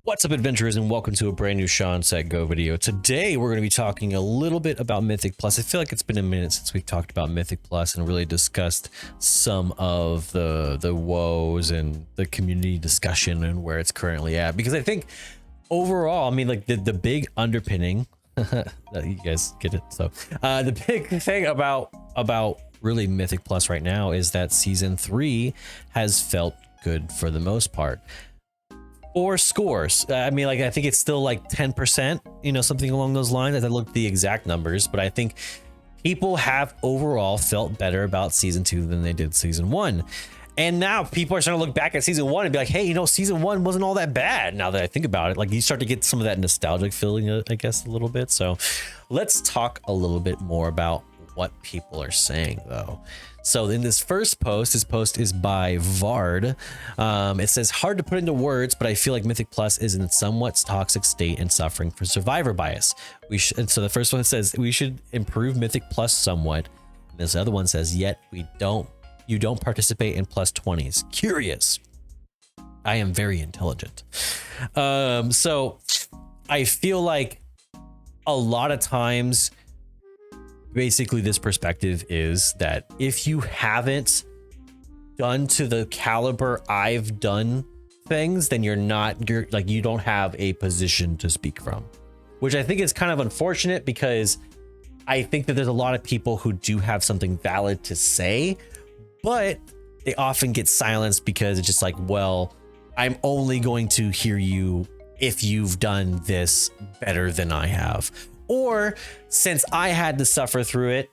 What's up, adventurers, and welcome to a brand new ShawnSetGO video. Today, we're going to be talking a little bit about Mythic Plus. I feel like it's been a minute since we talked about Mythic Plus and really discussed some of the woes and the community discussion and where it's currently at. Because I think overall, I mean, like the big underpinning, you guys get it. So the big thing about really Mythic Plus right now is that Season 3 has felt good for the most part. Or scores. I mean, like, I think it's still like 10%, you know, something along those lines. I looked at the exact numbers, but I think people have overall felt better about Season 2 than they did Season 1. And now people are starting to look back at Season 1 and be like, hey, you know, Season 1 wasn't all that bad. Now that I think about it, like, you start to get some of that nostalgic feeling, I guess, a little bit. So let's talk a little bit more about what people are saying, though. So in this first post, this post is by Vard. It says, hard to put into words, but I feel like Mythic Plus is in a somewhat toxic state and suffering from survivor bias. And so the first one says we should improve Mythic Plus somewhat. And this other one says, yet you don't participate in plus 20s. Curious. I am very intelligent. So I feel like a lot of times, basically this perspective is that if you haven't done to the caliber I've done things, then you're like, you don't have a position to speak from, which I think is kind of unfortunate, because I think that there's a lot of people who do have something valid to say, but they often get silenced because it's just like, well, I'm only going to hear you if you've done this better than I have. Or since I had to suffer through it,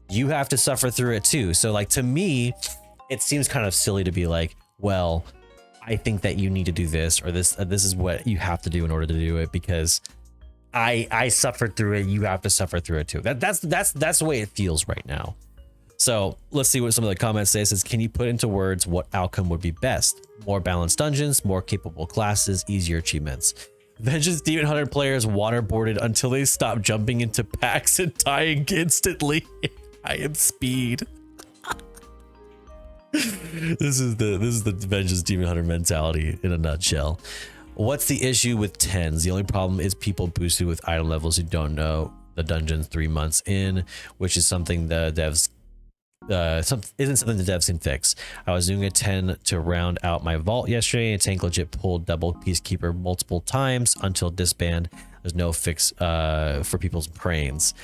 you have to suffer through it too. So like, to me, it seems kind of silly to be like, well, I think that you need to do this, or this is what you have to do in order to do it, because I suffered through it. You have to suffer through it too. That's the way it feels right now. So let's see what some of the comments say. It says, can you put into words what outcome would be best? More balanced dungeons, more capable classes, easier achievements. Vengeance Demon Hunter players waterboarded until they stop jumping into packs and dying instantly. I am speed. This is the Vengeance Demon Hunter mentality in a nutshell. What's the issue with 10s? The only problem is people boosted with item levels who don't know the dungeons 3 months in, which is something the devs isn't something the devs can fix. I was doing a 10 to round out my vault yesterday, and Tank legit pulled double Peacekeeper multiple times until disband. There's no fix for people's brains.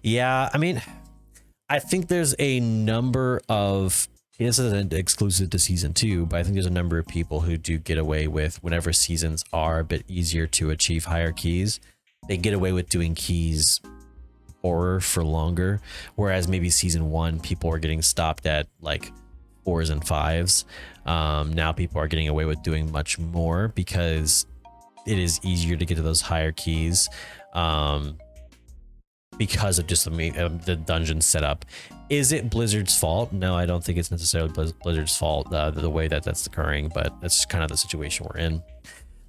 Yeah, I mean, I think there's a number of, this isn't exclusive to Season 2, but I think there's a number of people who do get away with, whenever seasons are a bit easier to achieve higher keys, they get away with doing keys horror for longer, whereas maybe Season 1 people were getting stopped at like 4s and 5s. Now people are getting away with doing much more because it is easier to get to those higher keys, because of just the dungeon setup. Is it Blizzard's fault? No, I don't think it's necessarily Blizzard's fault, the way that that's occurring, but that's kind of the situation we're in.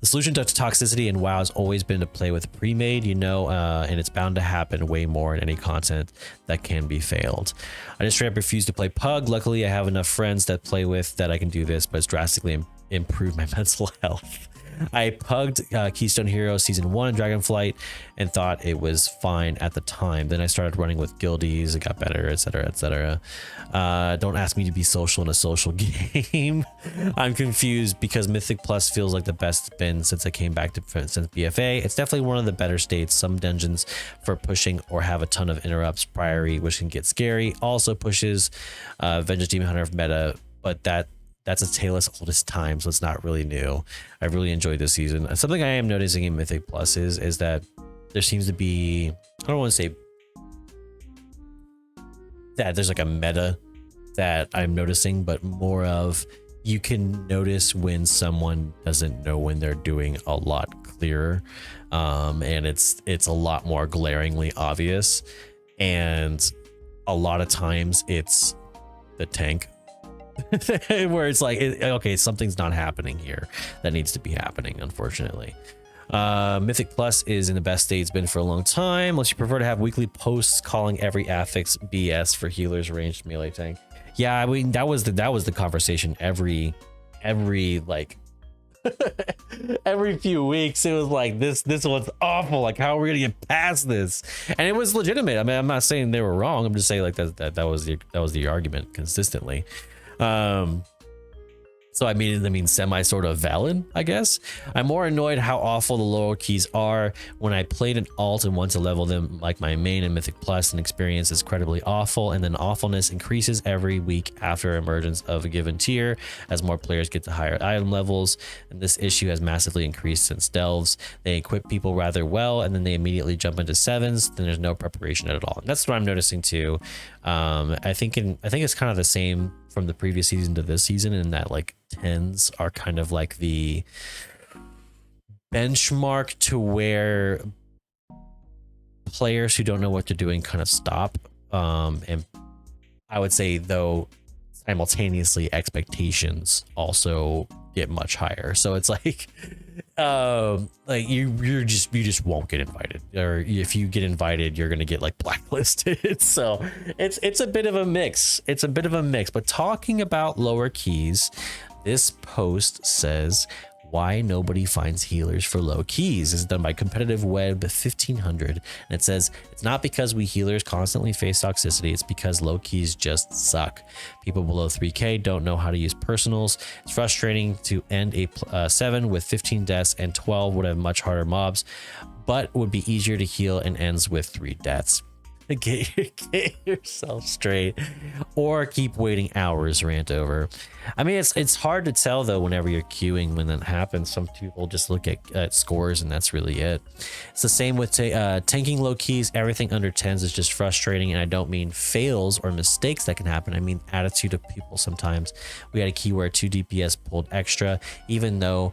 The solution to toxicity in WoW has always been to play with pre-made, you know, and it's bound to happen way more in any content that can be failed. I just straight up refuse to play Pug. Luckily, I have enough friends that play with that I can do this, but it's drastically improved my mental health. I pugged Keystone Heroes Season 1 in Dragonflight and thought it was fine at the time. Then I started running with guildies, it got better, etc, etc. Don't ask me to be social in a social game. I'm confused because Mythic Plus feels like the best it's been since I came back since BFA. It's definitely one of the better states. Some dungeons for pushing or have a ton of interrupts, Priory, which can get scary. Also pushes Vengeance Demon Hunter meta, but that's a tale as old as time, so it's not really new. I really enjoyed this season. Something I am noticing in Mythic Plus is that there seems to be, I don't want to say that there's like a meta that I'm noticing, but more of, you can notice when someone doesn't know when they're doing a lot clearer, and it's a lot more glaringly obvious, and a lot of times it's the tank. Where it's like, okay, something's not happening here that needs to be happening, unfortunately. Mythic Plus is in the best state it's been for a long time, unless you prefer to have weekly posts calling every affix BS for healers, ranged melee tank. Yeah, I mean, that was the conversation every like Every few weeks it was like this one's awful, like how are we gonna get past this? And it was legitimate. I mean, I'm not saying they were wrong, I'm just saying like that was the argument consistently. So I mean semi sort of valid, I guess. I'm more annoyed how awful the lower keys are. When I played an alt and want to level them like my main in Mythic Plus, and experience is incredibly awful, and then awfulness increases every week after emergence of a given tier as more players get to higher item levels, and this issue has massively increased since delves. They equip people rather well and then they immediately jump into 7s, then there's no preparation at all. And that's what I'm noticing too. I think it's kind of the same from the previous season to this season, in that like 10s are kind of like the benchmark to where players who don't know what they're doing kind of stop. And I would say though simultaneously expectations also get much higher. So it's like you just won't get invited, or if you get invited you're gonna get like blacklisted. So it's a bit of a mix. But talking about lower keys, this post says why nobody finds healers for low keys. This is done by Competitive Web 1500, and it says it's not because we healers constantly face toxicity, it's because low keys just suck. People below 3k don't know how to use personals. It's frustrating to end a 7 with 15 deaths, and 12 would have much harder mobs but would be easier to heal and ends with 3 deaths. Get yourself straight, or keep waiting hours, rant over. I mean, it's hard to tell though whenever you're queuing when that happens. Some people just look at scores and that's really it. It's the same with tanking low keys. Everything under 10s is just frustrating, and I don't mean fails or mistakes that can happen. I mean attitude of people. Sometimes we had a key where 2 DPS pulled extra even though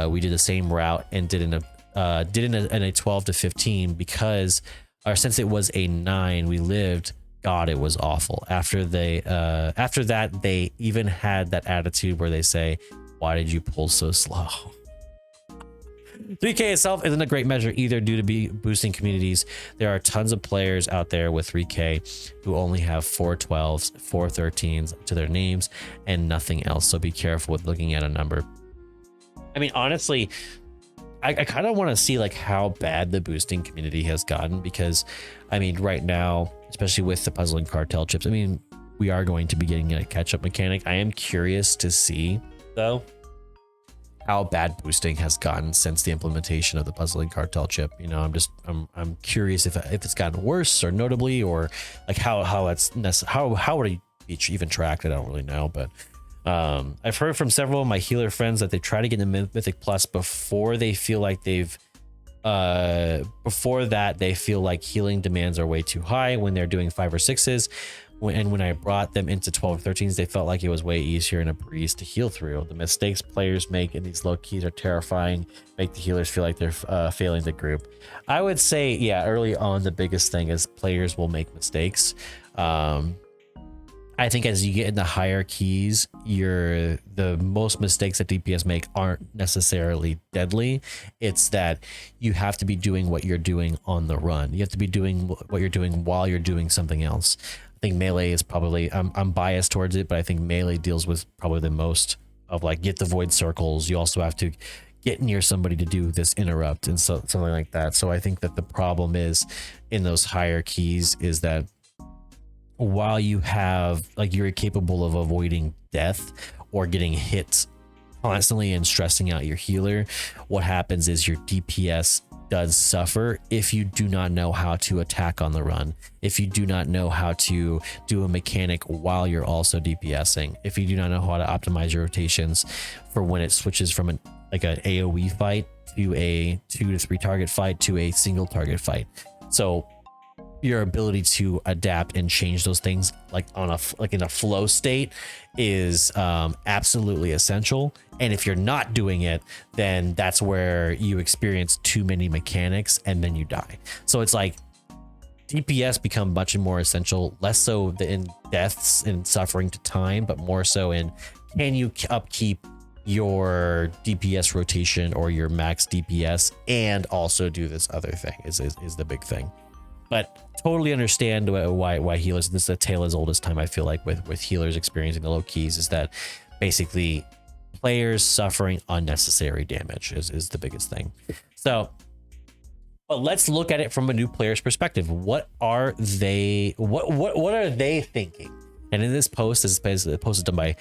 we did the same route and did in a 12 to 15 because, or since it was a 9 we lived. God, it was awful. After that they even had that attitude where they say, why did you pull so slow? 3k itself isn't a great measure either due to boosting communities. There are tons of players out there with 3k who only have 4 12s, 4 13s to their names and nothing else, so be careful with looking at a number. I mean, honestly, I kind of want to see like how bad the boosting community has gotten, because I mean right now, especially with the puzzling cartel chips, I mean we are going to be getting a catch-up mechanic. I am curious to see though how bad boosting has gotten since the implementation of the puzzling cartel chip. You know, I'm curious if it's gotten worse or notably, or like how would it be even tracked. I don't really know, but I've heard from several of my healer friends that they try to get into Mythic Plus before they feel like before that they feel like healing demands are way too high when they're doing 5 or 6s. And when I brought them into 12 or 13s, they felt like it was way easier and a breeze to heal through. The mistakes players make in these low keys are terrifying, make the healers feel like they're failing the group. I would say, yeah, early on the biggest thing is players will make mistakes. I think as you get into higher keys, the most mistakes that DPS make aren't necessarily deadly. It's that you have to be doing what you're doing on the run. You have to be doing what you're doing while you're doing something else. I think melee is probably, I'm biased towards it, but I think melee deals with probably the most of like get the void circles. You also have to get near somebody to do this interrupt and so something like that. So I think that the problem is in those higher keys is that while you have like you're capable of avoiding death or getting hit constantly and stressing out your healer, what happens is your DPS does suffer if you do not know how to attack on the run, if you do not know how to do a mechanic while you're also DPSing, if you do not know how to optimize your rotations for when it switches from an AoE fight to a 2 to 3 target fight to a single target fight. So your ability to adapt and change those things like in a flow state is absolutely essential. And if you're not doing it, then that's where you experience too many mechanics and then you die. So it's like DPS become much more essential, less so in deaths and suffering to time, but more so in can you upkeep your DPS rotation or your max DPS and also do this other thing is the big thing. But totally understand why healers, this is a tale as old as time, I feel like, with healers experiencing the low keys, is that basically players suffering unnecessary damage is the biggest thing. So, but let's look at it from a new player's perspective. What are they? What are they thinking? And in this post, this is a post done by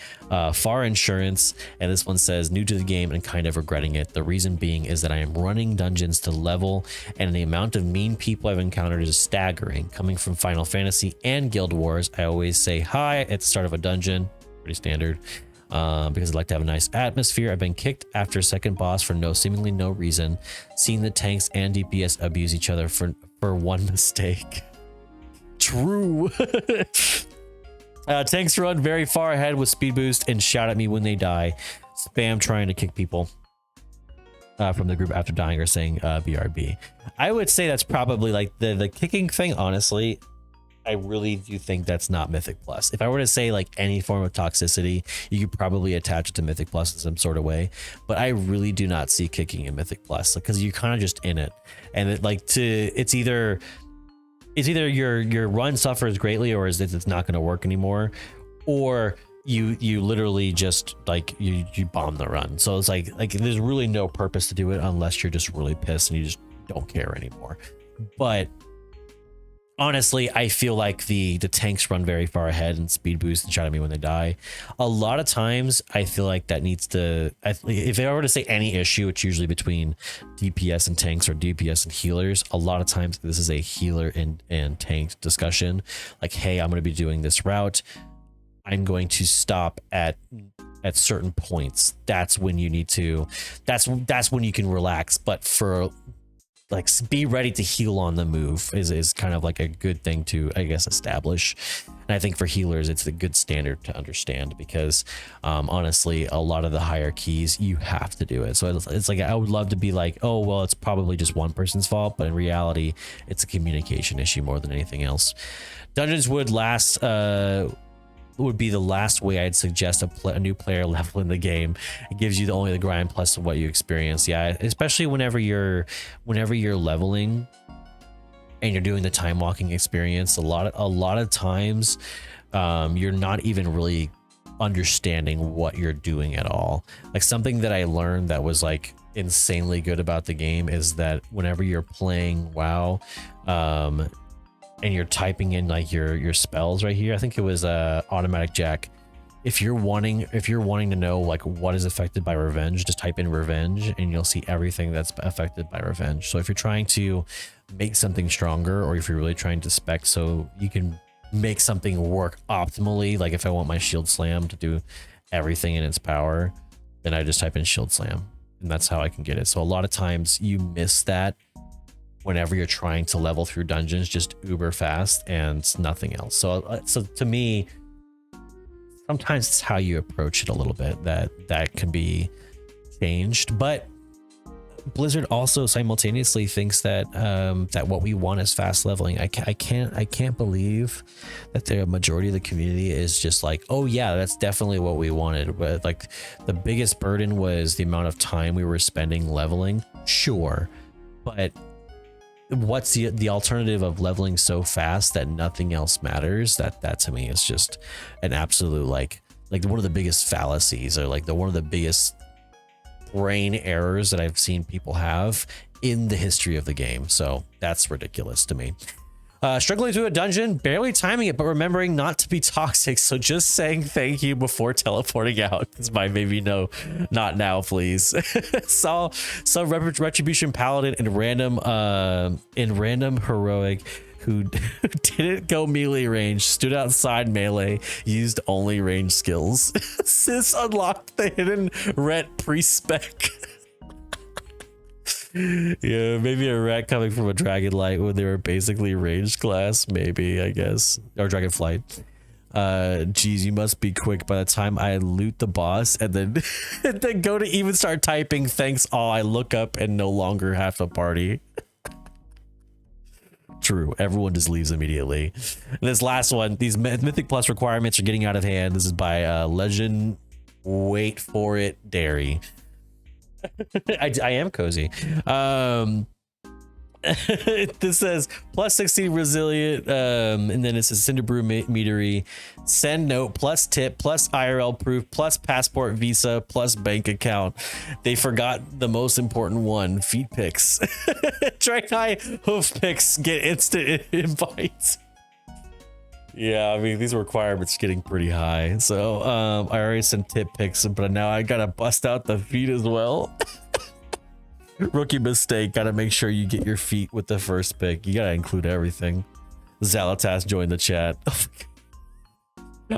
Far Insurance, and this one says, new to the game and kind of regretting it. The reason being is that I am running dungeons to level, and the amount of mean people I've encountered is staggering. Coming from Final Fantasy and Guild Wars, I always say hi at the start of a dungeon, pretty standard, because I like to have a nice atmosphere. I've been kicked after a second boss for seemingly no reason. Seeing the tanks and DPS abuse each other for one mistake. True. Tanks run very far ahead with speed boost and shout at me when they die. Spam trying to kick people from the group after dying or saying BRB. I would say that's probably like the kicking thing. Honestly, I really do think that's not Mythic Plus. If I were to say like any form of toxicity, you could probably attach it to Mythic Plus in some sort of way. But I really do not see kicking in Mythic Plus because you're kind of just in it, and it's either your run suffers greatly, or it's not going to work anymore, or you literally just like you bomb the run. So it's like there's really no purpose to do it unless you're just really pissed and you just don't care anymore. But honestly, I feel like the tanks run very far ahead and speed boost and shout at me when they die. A lot of times I feel like that needs to, if I were to say any issue, it's usually between DPS and tanks or DPS and healers. A lot of times this is a healer and tank discussion. Like, hey, I'm going to be doing this route. I'm going to stop at certain points. That's when you need to, that's when you can relax. But for like, be ready to heal on the move is kind of like a good thing to, I guess, establish. And I think for healers, it's a good standard to understand because honestly, a lot of the higher keys, you have to do it. So it's like, I would love to be like, oh, well, it's probably just one person's fault. But in reality, it's a communication issue more than anything else. Dungeons would be the last way I'd suggest a new player level in the game. It gives you only the grind plus what you experience. Yeah, especially whenever you're leveling and you're doing the time walking experience. A lot of times you're not even really understanding what you're doing at all. Like, something that I learned that was like insanely good about the game is that whenever you're playing WoW, and you're typing in like your spells right here, I think it was automatic jack. If you're wanting to know like what is affected by revenge, just type in revenge and you'll see everything that's affected by revenge. So if you're trying to make something stronger, or if you're really trying to spec so you can make something work optimally, like if I want my shield slam to do everything in its power, then I just type in shield slam and that's how I can get it. So a lot of times you miss that whenever you're trying to level through dungeons just uber fast and nothing else. So to me, sometimes it's how you approach it a little bit that can be changed. But Blizzard also simultaneously thinks that that what we want is fast leveling. I can't believe that the majority of the community is just like, oh yeah, that's definitely what we wanted. But like, the biggest burden was the amount of time we were spending leveling. Sure, but what's the alternative of leveling so fast that nothing else matters? That to me is just an absolute like one of the biggest fallacies, or like one of the biggest brain errors that I've seen people have in the history of the game. So that's ridiculous to me. Struggling through a dungeon, barely timing it, but remembering not to be toxic. So just saying thank you before teleporting out. It's my maybe no, not now, please. Saw Retribution Paladin in random heroic who didn't go melee range, stood outside melee, used only range skills. Sis unlocked the hidden ret pre-spec. Yeah, maybe a rat coming from a Dragonlight when they were basically ranged class, maybe, I guess, or Dragonflight. Geez, you must be quick. By the time I loot the boss and then and then go to even start typing thanks all, I look up and no longer have the party. True, everyone just leaves immediately. And this last one, these Mythic Plus requirements are getting out of hand. This is by Legend, wait for it, Dairy. I am cozy. This says plus 16 resilient, and then it says Cinderbrew meadery, send note plus tip plus IRL proof plus passport visa plus bank account. They forgot the most important one: feet pics. Try high hoof pics, get instant invites. Yeah, I mean, these requirements are getting pretty high. So I already sent tip pics, but now I gotta bust out the feet as well. Rookie mistake. Gotta make sure you get your feet with the first pick. You gotta include everything. Zalatas joined the chat.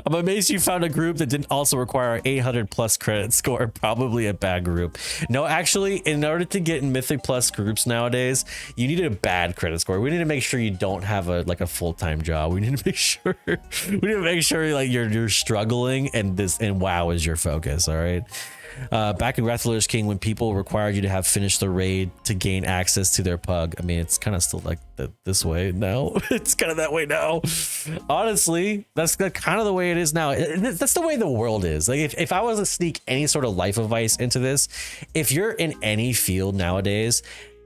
I'm amazed you found a group that didn't also require an 800 plus credit score. Probably a bad group. No, actually, in order to get in Mythic Plus groups nowadays, you need a bad credit score. We need to make sure you don't have a full-time job. We need to make sure like you're struggling and WoW is your focus. All right. Back in Wrath of the Lich King, when people required you to have finished the raid to gain access to their pug, I mean, it's kind of still like this way now. It's kind of that way now. Honestly, that's kind of the way it is now. That's the way the world is. Like, if I was to sneak any sort of life advice into this, if you're in any field nowadays,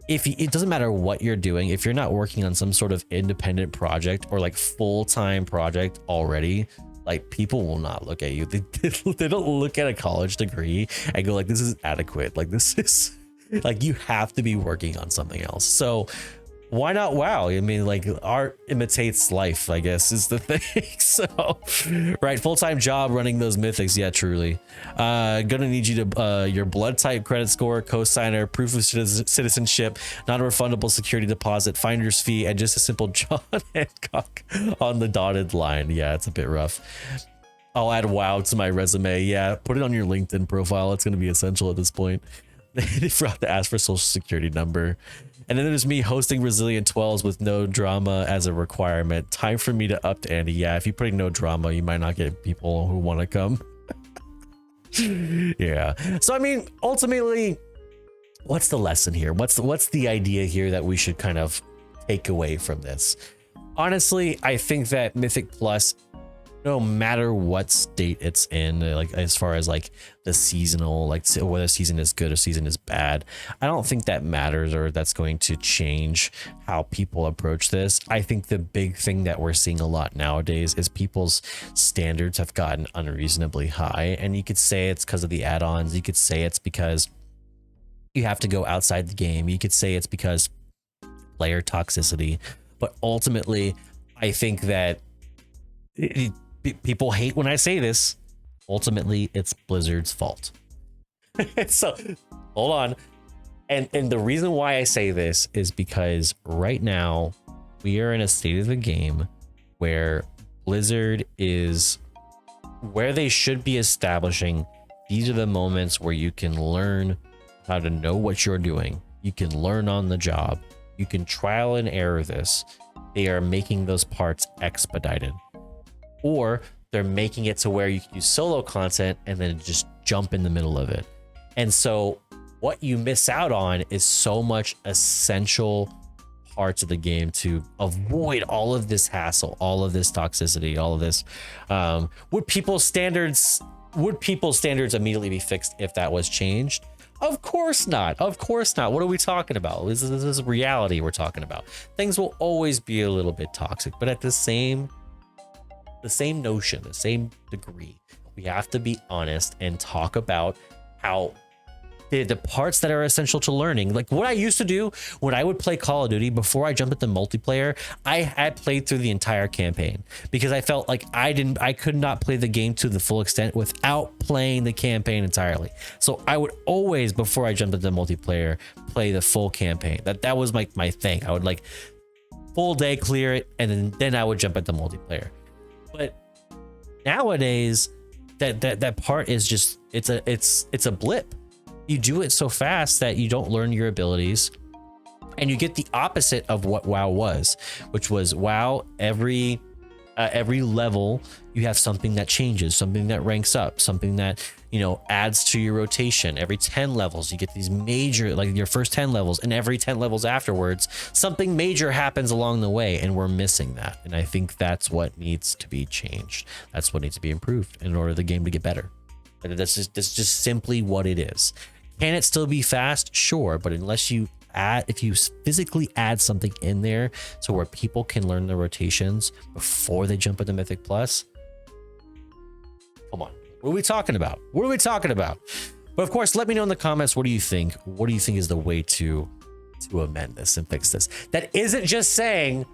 it doesn't matter what you're doing, if you're not working on some sort of independent project or like full-time project already, like, people will not look at you. They don't look at a college degree and go like, this is adequate. Like, this is like, you have to be working on something else. So why not WoW? I mean, like, art imitates life, I guess, is the thing. So, right, full-time job running those mythics. Yeah, truly. Gonna need you to your blood type, credit score, cosigner, proof of citizenship, non-refundable security deposit, finder's fee, and just a simple John Hancock on the dotted line. Yeah, it's a bit rough. I'll add WoW to my resume. Yeah, put it on your LinkedIn profile. It's gonna be essential at this point. They forgot to ask for social security number. And then there's me hosting Resilient 12s with no drama as a requirement. Time for me to up to Andy. Yeah, if you're putting no drama, you might not get people who want to come. Yeah. So, I mean, ultimately, what's the lesson here? What's the idea here that we should kind of take away from this? Honestly, I think that Mythic Plus, no matter what state it's in, like as far as like the seasonal, like whether season is good or season is bad, I don't think that matters or that's going to change how people approach this. I think the big thing that we're seeing a lot nowadays is people's standards have gotten unreasonably high, and you could say it's because of the add-ons. You could say it's because you have to go outside the game. You could say it's because player toxicity, but ultimately, I think that people hate when I say this. Ultimately, it's Blizzard's fault. So, hold on. And the reason why I say this is because right now we are in a state of the game where Blizzard is where they should be establishing. These are the moments where you can learn how to know what you're doing. You can learn on the job. You can trial and error this. They are making those parts expedited. Or they're making it to where you can do solo content and then just jump in the middle of it. And so what you miss out on is so much essential parts of the game to avoid all of this hassle, all of this toxicity, all of this. Would people's standards immediately be fixed if that was changed? Of course not. Of course not. What are we talking about? This is reality we're talking about. Things will always be a little bit toxic, but at the same notion, the same degree, we have to be honest and talk about how the parts that are essential to learning. Like what I used to do when I would play Call of Duty before I jumped into multiplayer, I had played through the entire campaign because I felt like I could not play the game to the full extent without playing the campaign entirely. So I would always, before I jumped into multiplayer, play the full campaign. That was like my thing. I would like full day clear it, and then I would jump into multiplayer. But nowadays, that part is just it's a blip. You do it so fast that you don't learn your abilities, and you get the opposite of what WoW was, which was WoW every level you have something that changes, something that ranks up, something that, you know, adds to your rotation. Every 10 levels you get these major, like your first 10 levels, and every 10 levels afterwards something major happens along the way, and we're missing that. And I think that's what needs to be changed. That's what needs to be improved in order for the game to get better. That's just simply what it is. Can it still be fast? Sure, but unless you physically add something in there so where people can learn the rotations before they jump into Mythic Plus, come on, what are we talking about? What are we talking about? But of course, let me know in the comments, what do you think? What do you think is the way to amend this and fix this? That isn't just saying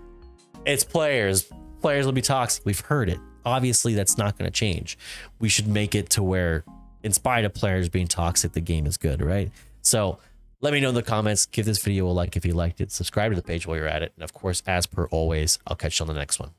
it's players will be toxic. We've heard it. Obviously, that's not going to change. We should make it to where, in spite of players being toxic, the game is good, right? So let me know in the comments. Give this video a like if you liked it. Subscribe to the page while you're at it. And of course, as per always, I'll catch you on the next one.